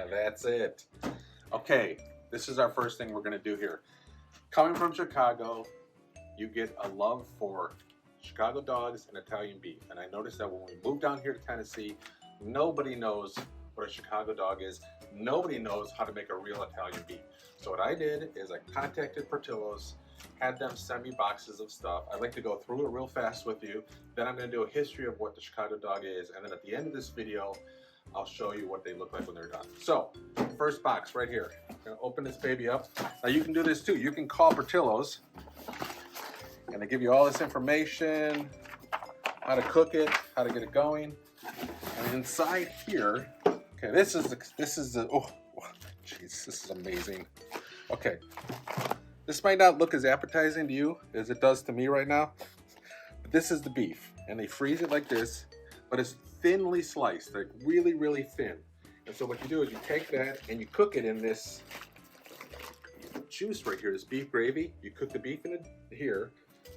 That's it. Okay, this is our first thing we're gonna do here. Coming from Chicago, you get a love for Chicago dogs and Italian beef. And I noticed that when we moved down here to Tennessee, nobody knows what a Chicago dog is. Nobody knows how to make a real Italian beef. So what I did is I contacted Portillo's, had them send me boxes of stuff. I'd like to go through it real fast with you. Then I'm gonna do a history of what the Chicago dog is. And then at the end of this video, I'll show you what they look like when they're done. So, first box right here. I'm gonna open this baby up. Now you can do this too. You can call Portillo's and they give you all this information, how to cook it, how to get it going. And inside here, okay, this is the oh, jeez, this is amazing. Okay, this might not look as appetizing to you as it does to me right now, but this is the beef, and they freeze it like this, but it's thinly sliced, like really, really thin. And so what you do is you take that and you cook it in this juice right here, this beef gravy. You cook the beef in it here.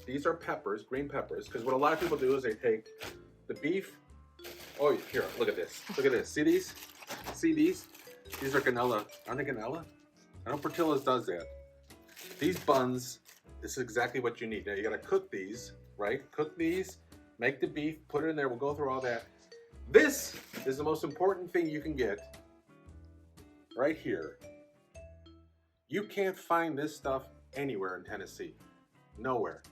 These are peppers, green peppers, because what a lot of people do is they take the beef. Oh, here, look at this. Look at this. See these? See these? These are cannella. Aren't they cannella? I know Portillo's does that. These buns, this is exactly what you need. Now you gotta cook these, right? Cook these, make the beef, put it in there. We'll go through all that. This is the most important thing you can get right here. You can't find this stuff anywhere in Tennessee. Nowhere.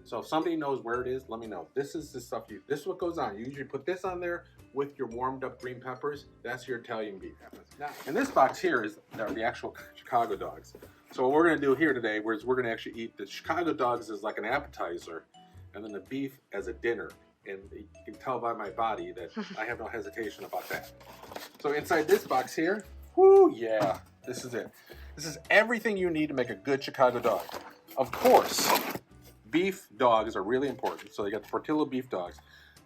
So if somebody knows where it is, let me know. This is the stuff this is what goes on. You usually put this on there with your warmed up green peppers. That's your Italian beef. Now, in this box here is the actual Chicago dogs. So what we're gonna do here today is we're gonna actually eat the Chicago dogs as like an appetizer and then the beef as a dinner. And you can tell by my body that I have no hesitation about that. So inside this box here, whoo, yeah, this is it. This is everything you need to make a good Chicago dog. Of course, beef dogs are really important. So they got the Portillo beef dogs.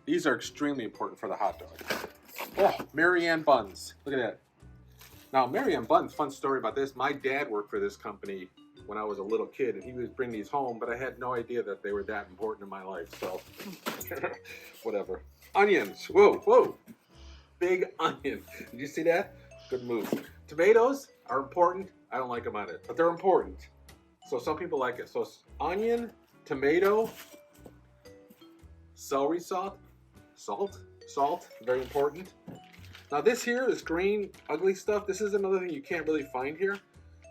These are extremely important for the hot dog. Oh, Marianne buns. Look at that. Now, Marianne buns, fun story about this. My dad worked for this company when I was a little kid, and he would bring these home, but I had no idea that they were that important in my life, so whatever. Onions. Whoa, whoa. Big onion. Did you see that? Good move. Tomatoes are important. I don't like them on it, but they're important. So some people like it. So onion, tomato, celery salt, salt, very important. Now this here is green, ugly stuff. This is another thing you can't really find here.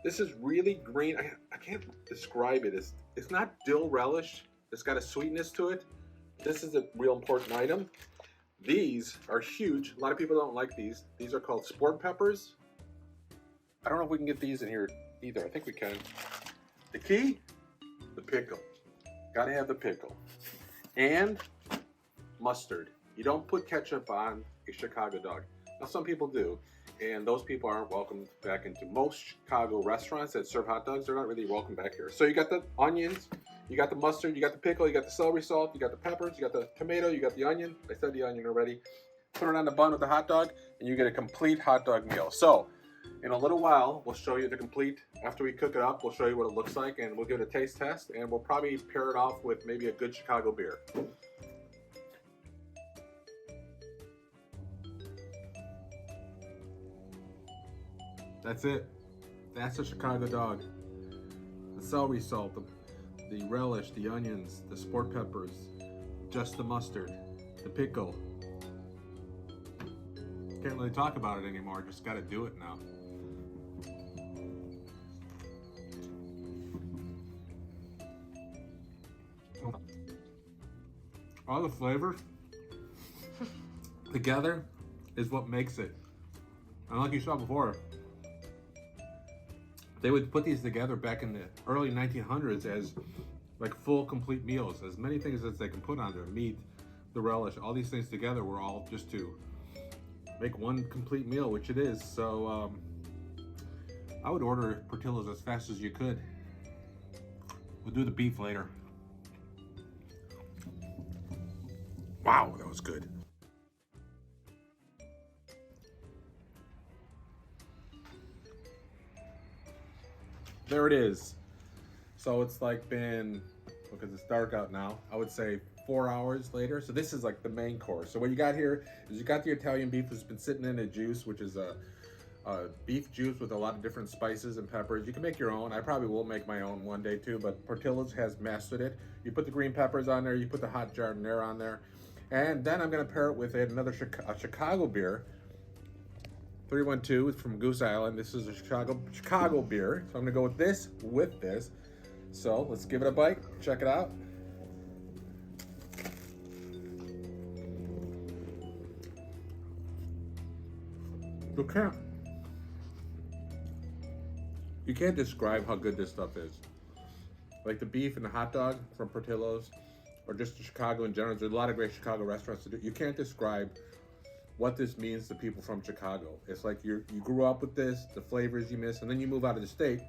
This is really green. I can't describe it. It's not dill relish. It's got a sweetness to it. This is a real important item. These are huge. A lot of people don't like these. These are called sport peppers. I don't know if we can get these in here either. I think we can. The key, the pickle. Gotta have the pickle. And mustard. You don't put ketchup on a Chicago dog. Now some people do, and those people aren't welcome back into most Chicago restaurants that serve hot dogs. They're not really welcome back here. So you got the onions, you got the mustard, you got the pickle, you got the celery salt, you got the peppers, you got the tomato, you got the onion. I said the onion already. Put it on the bun with the hot dog, and you get a complete hot dog meal. So in a little while, we'll show you the complete, after we cook it up, we'll show you what it looks like, and we'll give it a taste test, and we'll probably pair it off with maybe a good Chicago beer. That's it. That's a Chicago dog. The celery salt, the relish, the onions, the sport peppers, just the mustard, the pickle. Can't really talk about it anymore, just gotta do it now. All the flavors together is what makes it. And like you saw before, they would put these together back in the early 1900s as like full complete meals, as many things as they can put on there. Meat, the relish, all these things together were all just to make one complete meal, which it is. So I would order Portillo's as fast as you could. We'll do the beef later. Wow, that was good. There it is. So it's like been, because it's dark out now, I would say 4 hours later. So this is like the main course. So what you got here is you got the Italian beef that's been sitting in a juice, which is beef juice with a lot of different spices and peppers. You can make your own. I probably will make my own one day too, but Portillo's has mastered it. You put the green peppers on there, you put the hot giardiniera on there, and then I'm gonna pair it with another Chicago beer. 312 from Goose Island. This is a Chicago beer. So I'm gonna go with this So let's give it a bite. Check it out. You can't describe how good this stuff is. Like the beef and the hot dog from Portillo's, or just Chicago in general. There's a lot of great Chicago restaurants to do. You can't describe what this means to people from Chicago. It's like you grew up with this, the flavors you miss, and then you move out of the state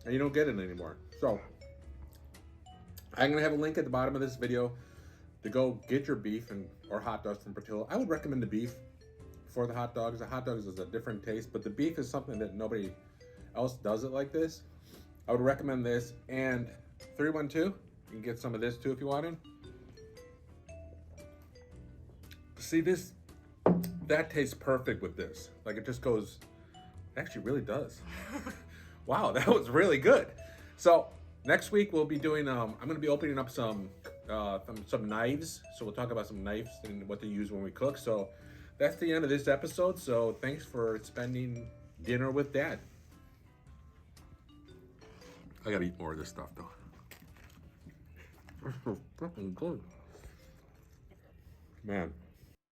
and you don't get it anymore. So I'm gonna have a link at the bottom of this video to go get your beef or hot dogs from Portillo. I would recommend the beef for the hot dogs. The hot dogs is a different taste, but the beef is something that nobody else does it like this. I would recommend this, and 312, you can get some of this too if you want to. See this? That tastes perfect with this. Like it just goes, it actually really does. Wow, that was really good. So next week we'll be doing, I'm gonna be opening up some knives. So we'll talk about some knives and what to use when we cook. So that's the end of this episode. So thanks for spending dinner with Dad. I gotta eat more of this stuff though. It's so fucking good. Man.